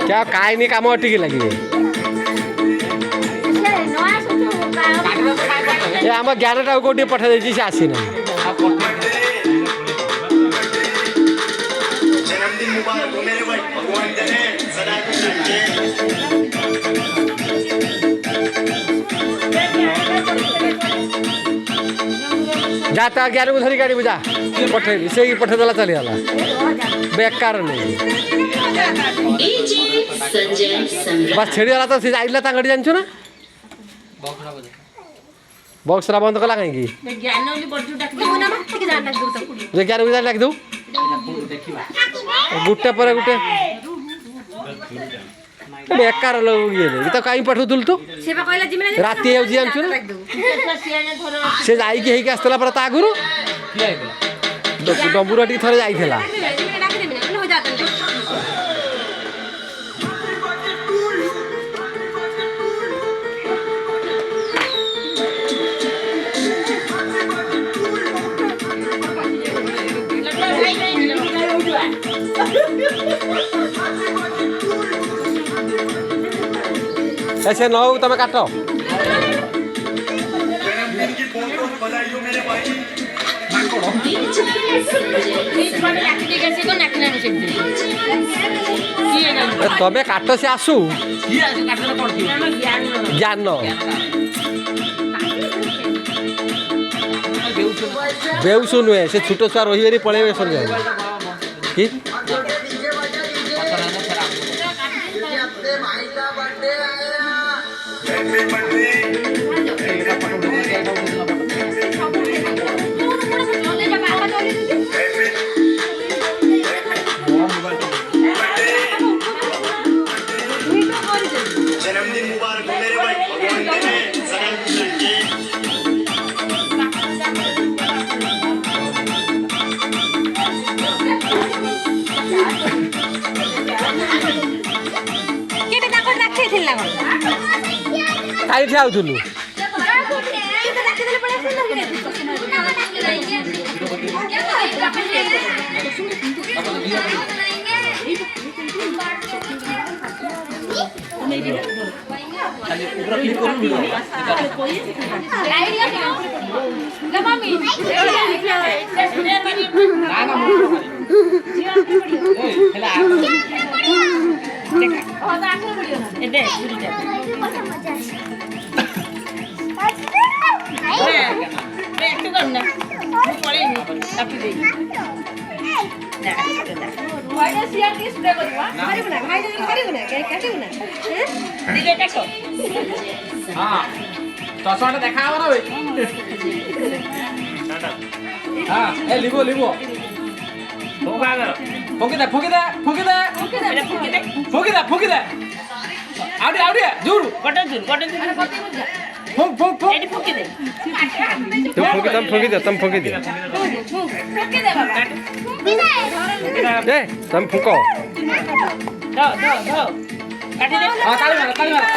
क्या काय नहीं काम अटिकी लगे ये आम ज्ञानटा कौटे पठाई से आसी ना जन्मदिन मुबारक हो मेरे भाई भगवान करे सदा खुश रखे जाता ज्ञान को धरी गाड़ी बुझा पठेली से ही पठेदेला चली गला बेकार नहीं बस छेड़ी वाला तो से आइला तांगड़ी जानछु ना बॉक्स रा बंद कला कहीं की ज्ञान ओली बडजू डाक दे ना ठीक जान डाक दो तो जे ज्ञान बुझा लाग दो गुट्टे पर गुट्टे बेकार लोग ये तो कहीं पठुदुल तू सेवा कहला जिमे राती आउ जानछु ना से जाई के हेई के आस्तला पर ता गुरु डबुराटी थरे जाइथला ऐसे नौ तमें काटो जन्मदिन की बहुत बहुत बधाई हो मेरे भाई तबे काट से आसू ज्ञान बेउसु नुहे से छोट छुआ रही पलैबे समझ कि जन्मदिन मुबारक हो मेरे भाई भगवान करे सदा खुश रखे केबे ताको राखे थिला काई ठाउथुलु हाँ चशमा देखा ना भाई हाँ ए लिबो लिबो फुकी दे फुकी दे फुकी दे फुकी दे फुकी दे आउडी जोर बटन फुक फुक फुक एडी फुकी दे तुम फुकी दे फुकी दे बाबा दे तुम फुको दो काटी दे हाँ ताली मार